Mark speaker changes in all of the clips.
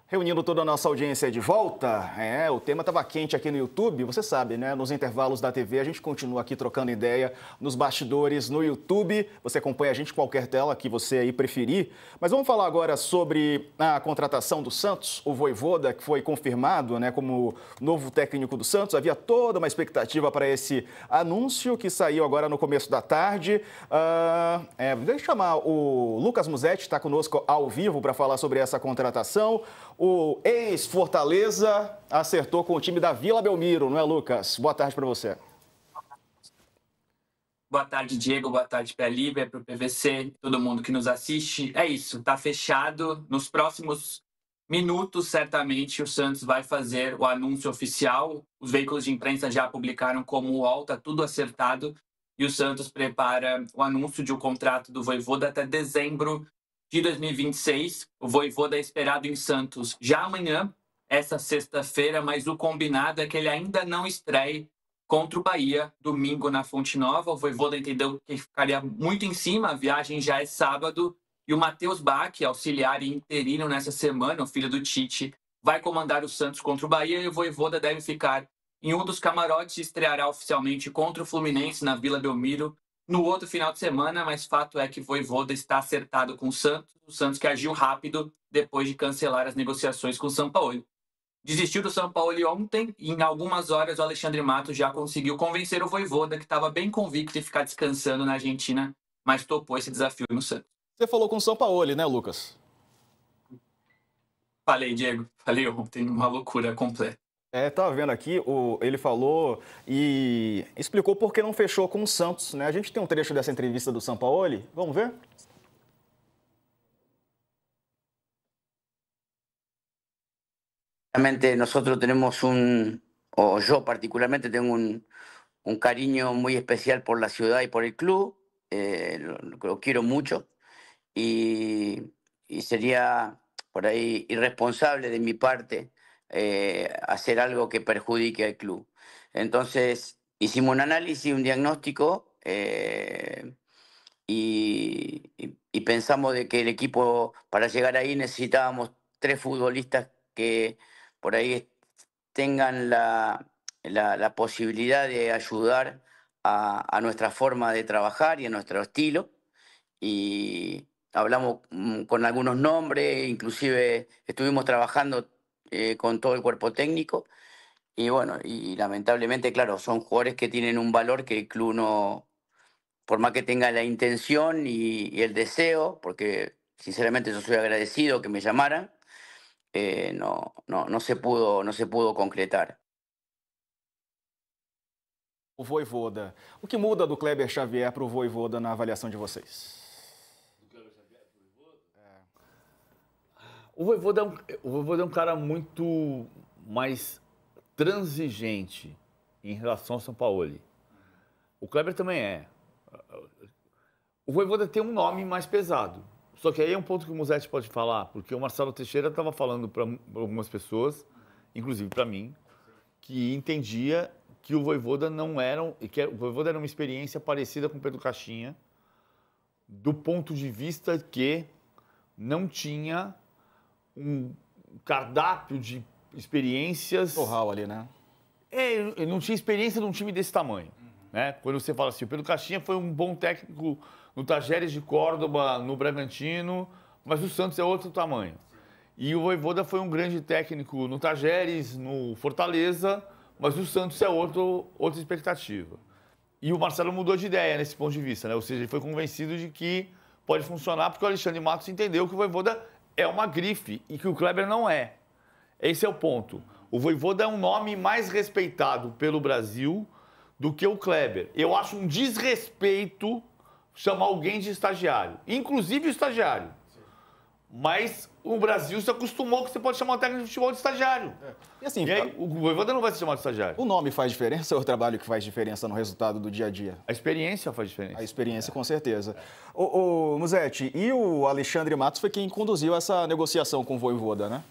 Speaker 1: Reunindo toda a nossa audiência de volta, o tema estava quente aqui no YouTube, você sabe, né? Nos intervalos da TV a gente continua aqui trocando ideia nos bastidores no YouTube. Você acompanha a gente em qualquer tela que você aí preferir. Mas vamos falar agora sobre a contratação do Santos, o Vojvoda, que foi confirmado, né, como novo técnico do Santos. Havia toda uma expectativa para esse anúncio que saiu agora no começo da tarde. Deixa eu chamar o Lucas Musetti, está conosco ao vivo para falar sobre essa contratação. O ex-Fortaleza acertou com o time da Vila Belmiro, não é, Lucas? Boa tarde para você.
Speaker 2: Boa tarde, Diego. Boa tarde, Pé Livre, para o PVC, todo mundo que nos assiste. É isso, tá fechado. Nos próximos minutos, certamente, o Santos vai fazer o anúncio oficial. Os veículos de imprensa já publicaram como o UOL, tá tudo acertado. E o Santos prepara o anúncio de um contrato do Vojvoda até dezembro de 2026. O Vojvoda é esperado em Santos já amanhã, essa sexta-feira, mas o combinado é que ele ainda não estreie contra o Bahia, domingo na Fonte Nova. O Vojvoda entendeu que ficaria muito em cima, a viagem já é sábado, e o Matheus Bach, auxiliar e interino nessa semana, o filho do Tite, vai comandar o Santos contra o Bahia, e o Vojvoda deve ficar em um dos camarotes e estreará oficialmente contra o Fluminense na Vila Belmiro no outro final de semana, mas fato é que Vojvoda está acertado com o Santos que agiu rápido depois de cancelar as negociações com o Sampaoli. Desistiu do Sampaoli ontem e em algumas horas o Alexandre Matos já conseguiu convencer o Vojvoda, que estava bem convicto em ficar descansando na Argentina, mas topou esse desafio no Santos.
Speaker 1: Você falou com o Sampaoli, né, Lucas?
Speaker 2: Falei, Diego. Falei ontem, uma loucura completa.
Speaker 1: Estava vendo aqui, ele falou e explicou por que não fechou com o Santos, né? A gente tem um trecho dessa entrevista do Sampaoli, vamos ver?
Speaker 3: Realmente nosotros tenemos o yo particularmente tengo un cariño muy especial por la ciudad y por el club, lo quiero mucho y sería por ahí irresponsable de mi parte hacer algo que perjudique al club. Entonces hicimos un análisis, un diagnóstico y pensamos de que el equipo para llegar ahí necesitábamos 3 futbolistas que por ahí tengan la posibilidad de ayudar a nuestra forma de trabajar y a nuestro estilo. Y hablamos con algunos nombres, inclusive estuvimos trabajando con todo el cuerpo técnico. Y bueno, y lamentablemente, claro, son jugadores que tienen un valor que el club no, por más que tenga la intención y el deseo, porque sinceramente yo soy agradecido que me llamaran, no se pudo concretar.
Speaker 1: O Vojvoda. O que muda do Kleber Xavier para o Vojvoda na avaliação de vocês?
Speaker 4: Do Kleber Xavier para o Vojvoda? O Vojvoda é um cara muito mais transigente em relação ao Sampaoli. O Kleber também é. O Vojvoda tem um nome mais pesado. Só que aí é um ponto que o Musetti pode falar, porque o Marcelo Teixeira estava falando para algumas pessoas, inclusive para mim, que entendia que o Vojvoda não era, que o Vojvoda era uma experiência parecida com o Pedro Caixinha, do ponto de vista que não tinha um cardápio de experiências.
Speaker 1: O ali, né?
Speaker 4: Ele não tinha experiência de um time desse tamanho. Né? Quando você fala assim, o Pedro Caixinha foi um bom técnico no Tajeres de Córdoba, no Bragantino, mas o Santos é outro tamanho. E o Vojvoda foi um grande técnico no Tajeres, no Fortaleza, mas o Santos é outra expectativa. E o Marcelo mudou de ideia nesse ponto de vista, né? Ou seja, ele foi convencido de que pode funcionar porque o Alexandre Matos entendeu que o Vojvoda é uma grife e que o Kleber não é. Esse é o ponto. O Vojvoda é um nome mais respeitado pelo Brasil do que o Kleber. Eu acho um desrespeito chamar alguém de estagiário, inclusive o estagiário. Mas o Brasil se acostumou que você pode chamar o técnico de futebol de estagiário.
Speaker 1: E assim,
Speaker 4: aí, o Vojvoda não vai se chamar de estagiário.
Speaker 1: O nome faz diferença ou é o trabalho que faz diferença no resultado do dia a dia?
Speaker 4: A experiência faz diferença.
Speaker 1: A experiência, com certeza. O Musetti, e o Alexandre Matos foi quem conduziu essa negociação com o Vojvoda, né?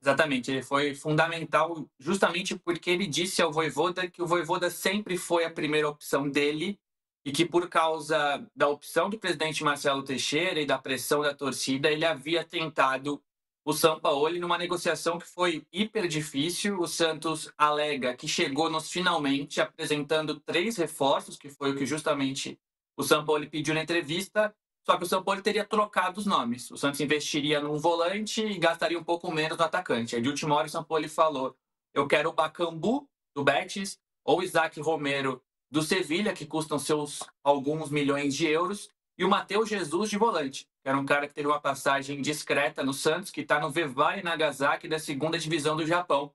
Speaker 2: Exatamente, ele foi fundamental justamente porque ele disse ao Vojvoda que o Vojvoda sempre foi a primeira opção dele e que por causa da opção do presidente Marcelo Teixeira e da pressão da torcida, ele havia tentado o Sampaoli numa negociação que foi hiper difícil. O Santos alega que chegou nos finalmente apresentando 3 reforços, que foi o que justamente o Sampaoli pediu na entrevista, só que o Sampaoli teria trocado os nomes. O Santos investiria num volante e gastaria um pouco menos no atacante. Aí, de última hora, o Sampaoli falou: eu quero o Bakambu, do Betis, ou o Isaac Romero, do Sevilha, que custam seus alguns milhões de euros, e o Matheus Jesus, de volante, que era um cara que teve uma passagem discreta no Santos, que está no Vevai Nagasaki da 2ª divisão do Japão.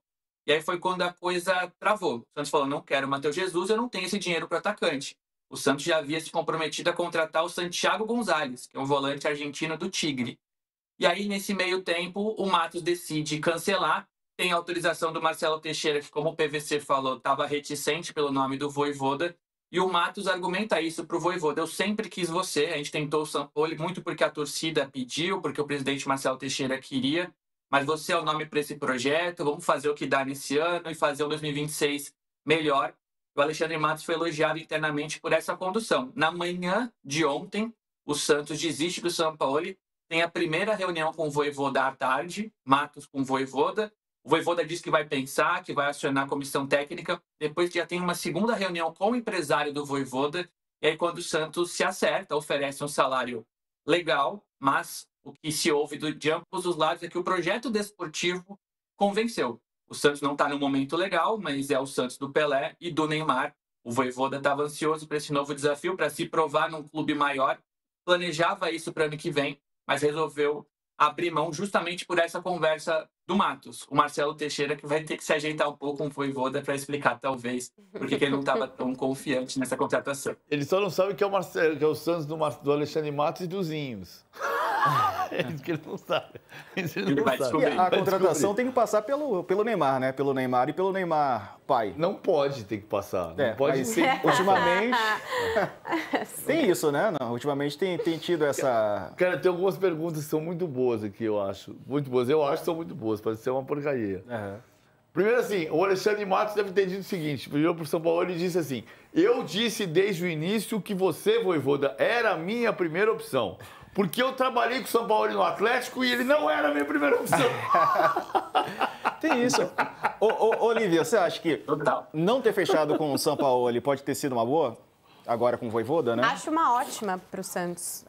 Speaker 2: E aí foi quando a coisa travou. O Santos falou: não quero o Matheus Jesus, eu não tenho esse dinheiro para o atacante. O Santos já havia se comprometido a contratar o Santiago Gonzalez, que é um volante argentino do Tigre. E aí, nesse meio tempo, o Matos decide cancelar. Tem autorização do Marcelo Teixeira, que, como o PVC falou, estava reticente pelo nome do Vojvoda. E o Matos argumenta isso para o Vojvoda: eu sempre quis você. A gente tentou o Sampaoli muito porque a torcida pediu, porque o presidente Marcelo Teixeira queria. Mas você é o nome para esse projeto, vamos fazer o que dá nesse ano e fazer o 2026 melhor. O Alexandre Matos foi elogiado internamente por essa condução. Na manhã de ontem, o Santos desiste do Sampaoli, tem a primeira reunião com o Vojvoda à tarde, Matos com o Vojvoda. O Vojvoda diz que vai pensar, que vai acionar a comissão técnica. Depois já tem uma segunda reunião com o empresário do Vojvoda. E aí, quando o Santos se acerta, oferece um salário legal, mas o que se ouve de ambos os lados é que o projeto desportivo convenceu. O Santos não está no momento legal, mas é o Santos do Pelé e do Neymar. O Vojvoda estava ansioso para esse novo desafio, para se provar num clube maior. Planejava isso para ano que vem, mas resolveu abrir mão justamente por essa conversa do Matos. O Marcelo Teixeira que vai ter que se ajeitar um pouco com o Vojvoda para explicar, talvez, por que ele não estava tão confiante nessa contratação.
Speaker 4: Ele só não sabe que é o, Marcelo, que é o Santos do Alexandre Matos e dos Zinhos. É isso que ele não sabe.
Speaker 2: Ele vai descobrir.
Speaker 1: E a contratação tem que passar pelo Neymar, né? Pelo Neymar e pelo Neymar pai.
Speaker 4: Não pode ter que passar. Não pode.
Speaker 1: Mas, ultimamente tem isso, né? Não, ultimamente tem tido essa...
Speaker 4: Cara, tem algumas perguntas que são muito boas aqui, eu acho. Muito boas. Eu acho que são muito boas. Pode ser uma porcaria. Primeiro, assim, o Alexandre Matos deve ter dito o seguinte: virou para o São Paulo e disse assim: eu disse desde o início que você, Vojvoda, era a minha primeira opção. Porque eu trabalhei com o São Paulo no Atlético e ele não era a minha primeira opção.
Speaker 1: Tem isso. Olívia, você acha que não ter fechado com o São Paulo pode ter sido uma boa? Agora com o Vojvoda, né?
Speaker 5: Acho uma ótima para o Santos.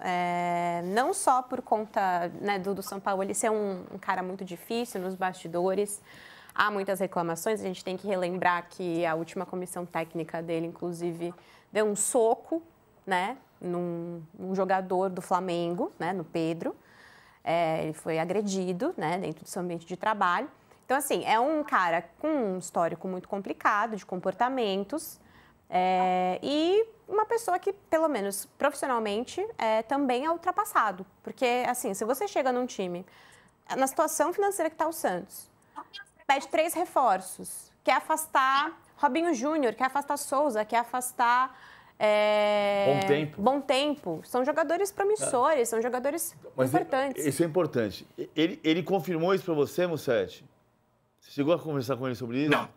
Speaker 5: Não só por conta, né, do São Paulo ele ser um cara muito difícil nos bastidores. Há muitas reclamações. A gente tem que relembrar que a última comissão técnica dele, inclusive, deu um soco, né, num jogador do Flamengo, né, no Pedro. Ele foi agredido, né, dentro do seu ambiente de trabalho. Então, assim, é um cara com um histórico muito complicado de comportamentos e uma pessoa que, pelo menos profissionalmente, também é ultrapassado. Porque, assim, se você chega num time, na situação financeira que está o Santos, pede 3 reforços, quer afastar Robinho Júnior, quer afastar Souza, quer afastar... Bom tempo. São jogadores promissores, são jogadores importantes.
Speaker 4: Isso é importante. Ele confirmou isso para você, Mussete? Você chegou a conversar com ele sobre isso?
Speaker 2: Não.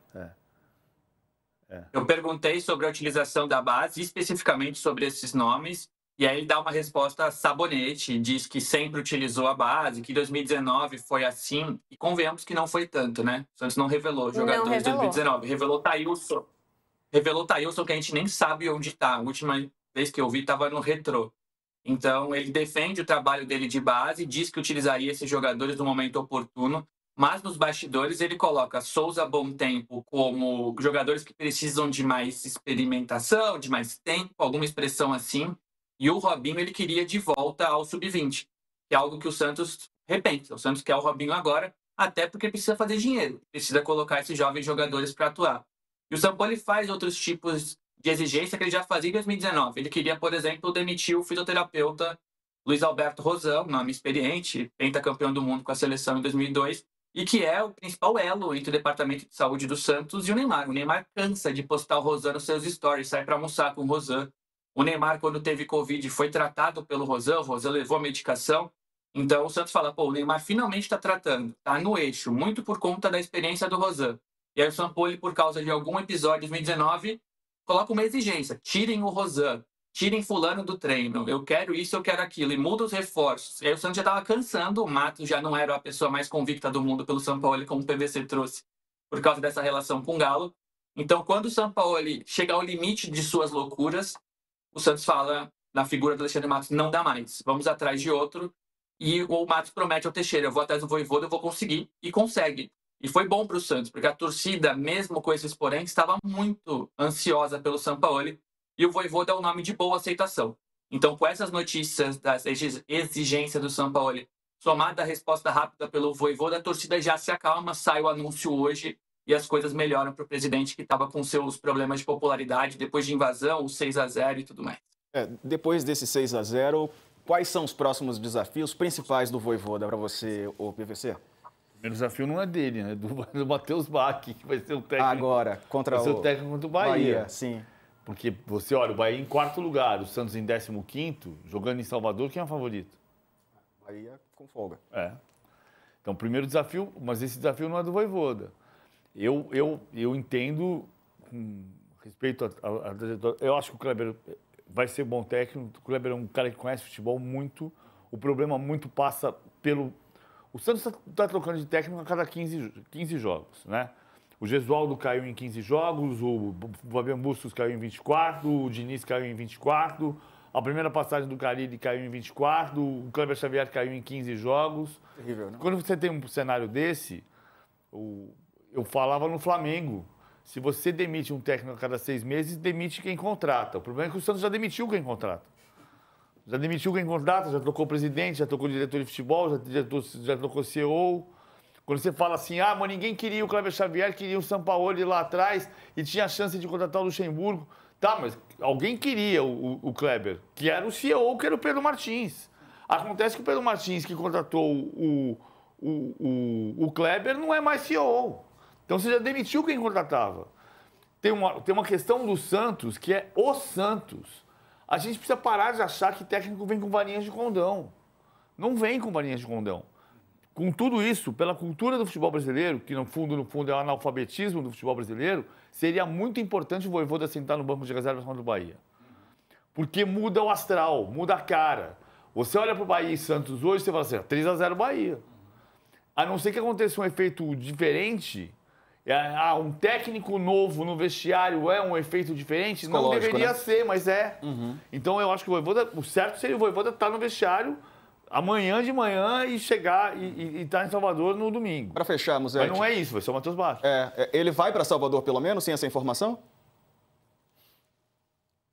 Speaker 2: Eu perguntei sobre a utilização da base, especificamente sobre esses nomes, e aí ele dá uma resposta sabonete, diz que sempre utilizou a base, que 2019 foi assim, e convenhamos que não foi tanto, né? O Santos não revelou jogadores de 2019, revelou Thailson. Revelou Thailson, que a gente nem sabe onde está. A última vez que eu vi estava no Retrô. Então, ele defende o trabalho dele de base, diz que utilizaria esses jogadores no momento oportuno, mas nos bastidores ele coloca Souza, Bom Tempo como jogadores que precisam de mais experimentação, de mais tempo, alguma expressão assim. E o Robinho ele queria de volta ao Sub-20, que é algo que o Santos repensa. O Santos quer o Robinho agora, até porque precisa fazer dinheiro, precisa colocar esses jovens jogadores para atuar. E o Sampaoli faz outros tipos de exigência que ele já fazia em 2019. Ele queria, por exemplo, demitir o fisioterapeuta Luiz Alberto Rosão, nome experiente, pentacampeão do mundo com a seleção em 2002, e que é o principal elo entre o Departamento de Saúde do Santos e o Neymar. O Neymar cansa de postar o Rosão nos seus stories, sai para almoçar com o Rosão. O Neymar, quando teve Covid, foi tratado pelo Rosão, o Rosão levou a medicação. Então, o Santos fala, o Neymar finalmente está tratando, está no eixo, muito por conta da experiência do Rosão. E aí o Sampaoli, por causa de algum episódio de 2019, coloca uma exigência. Tirem o Rosão. tirem fulano do treino, eu quero isso, eu quero aquilo, e muda os reforços. E aí o Santos já estava cansando, o Matos já não era a pessoa mais convicta do mundo pelo São Paulo, como o PVC trouxe, por causa dessa relação com o Galo. Então, quando o São Paulo chega ao limite de suas loucuras, o Santos fala, na figura do Alexandre Matos, não dá mais, vamos atrás de outro. E o Matos promete ao Teixeira, eu vou atrás do Vojvoda, eu vou conseguir, e consegue. E foi bom para o Santos, porque a torcida, mesmo com esses porém, estava muito ansiosa pelo Sampaoli, e o Vojvoda é um nome de boa aceitação. Então, com essas notícias das exigências do Sampaoli, somada à resposta rápida pelo Vojvoda, a torcida já se acalma, sai o anúncio hoje, e as coisas melhoram para o presidente, que estava com seus problemas de popularidade, depois de invasão, o 6-0 e tudo mais.
Speaker 1: Depois desse 6-0, quais são os próximos desafios principais do Vojvoda para você, o PVC?
Speaker 4: O primeiro desafio não é dele, né? Do Matheus Bach, que vai ser o técnico.
Speaker 1: Agora, contra
Speaker 4: vai ser o técnico contra o Bahia.
Speaker 1: Sim.
Speaker 4: Porque você olha, o Bahia em 4º lugar, o Santos em 15º, jogando em Salvador, quem é o favorito?
Speaker 1: Bahia com folga.
Speaker 4: Então, primeiro desafio, mas esse desafio não é do Vojvoda. Eu entendo, com respeito a eu acho que o Kleber vai ser bom técnico. O Kleber é um cara que conhece futebol muito. O problema muito passa pelo... O Santos está trocando de técnico a cada 15 jogos, né? O Gesualdo caiu em 15 jogos, o Fabian Bustos caiu em 24, o Diniz caiu em 24, a primeira passagem do Carille caiu em 24, o Kleber Xavier caiu em 15 jogos.
Speaker 1: Terrível, né?
Speaker 4: Quando você tem um cenário desse, eu falava no Flamengo, se você demite um técnico a cada 6 meses, demite quem contrata. O problema é que o Santos já demitiu quem contrata. Já demitiu quem contrata, já trocou presidente, já trocou diretor de futebol, já trocou CEO. Quando você fala assim, mas ninguém queria o Kleber Xavier, queria o Sampaoli lá atrás e tinha a chance de contratar o Luxemburgo. Tá, mas alguém queria o Kleber, que era o CEO, que era o Pedro Martins. Acontece que o Pedro Martins, que contratou o Kleber, não é mais CEO. Então você já demitiu quem contratava. Tem uma questão do Santos, que é o Santos. A gente precisa parar de achar que técnico vem com varinhas de condão. Não vem com varinhas de condão. Com tudo isso, pela cultura do futebol brasileiro, que no fundo é o analfabetismo do futebol brasileiro, seria muito importante o Vojvoda sentar no banco de reservas contra o Bahia. Porque muda o astral, muda a cara. Você olha para o Bahia e Santos hoje e você fala assim, 3-0 Bahia. A não ser que aconteça um efeito diferente, um técnico novo no vestiário é um efeito diferente, não deveria ser, mas é. Então eu acho que o certo seria o Vojvoda estar no vestiário amanhã de manhã e chegar e estar em Salvador no domingo.
Speaker 1: Para fecharmos, Ed.
Speaker 4: Mas não é isso, vai ser o Matheus Bach.
Speaker 1: Ele vai para Salvador pelo menos, sem essa informação?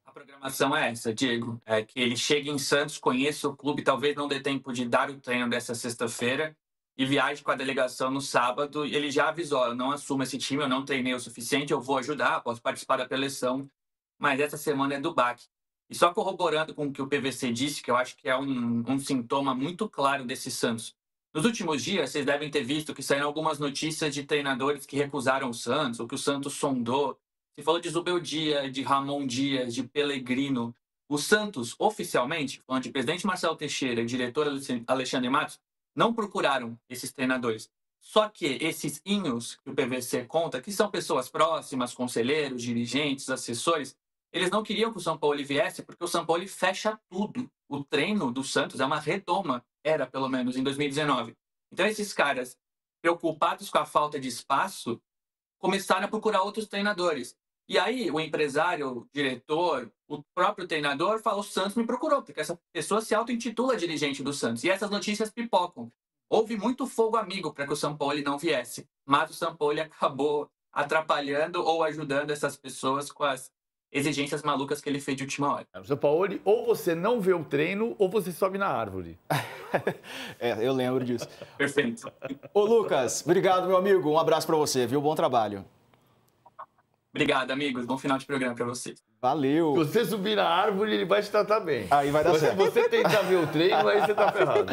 Speaker 2: A programação é essa, Diego. É que ele chegue em Santos, conheça o clube, talvez não dê tempo de dar o treino dessa sexta-feira e viaje com a delegação no sábado. E ele já avisou, eu não assumo esse time, eu não treinei o suficiente, eu vou ajudar, posso participar da preleção, mas essa semana é do Bach. E só corroborando com o que o PVC disse, que eu acho que é um sintoma muito claro desse Santos. Nos últimos dias, vocês devem ter visto que saíram algumas notícias de treinadores que recusaram o Santos, ou que o Santos sondou. Se falou de Zubeldia, de Ramon Dias, de Pellegrino. O Santos, oficialmente, falando de presidente Marcelo Teixeira e diretor Alexandre Matos, não procuraram esses treinadores. Só que esses inhos que o PVC conta, que são pessoas próximas, conselheiros, dirigentes, assessores, eles não queriam que o São Paulo viesse porque o São Paulo fecha tudo. O treino do Santos é uma redoma, era pelo menos em 2019. Então esses caras, preocupados com a falta de espaço, começaram a procurar outros treinadores. E aí o empresário, o diretor, o próprio treinador falou, o Santos me procurou, porque essa pessoa se auto-intitula dirigente do Santos. E essas notícias pipocam. Houve muito fogo amigo para que o São Paulo não viesse, mas o São Paulo acabou atrapalhando ou ajudando essas pessoas com as exigências malucas que ele fez de última hora.
Speaker 4: O São Paulo, ou você não vê o treino, ou você sobe na árvore.
Speaker 1: Eu lembro disso.
Speaker 2: Perfeito.
Speaker 1: Ô, Lucas, obrigado, meu amigo. Um abraço para você, viu? Bom trabalho.
Speaker 2: Obrigado, amigos. Bom final de programa para vocês.
Speaker 1: Valeu.
Speaker 4: Se você subir na árvore, ele vai te tratar bem.
Speaker 1: Aí vai dar certo.
Speaker 4: Se você tentar ver o treino, aí você tá ferrado.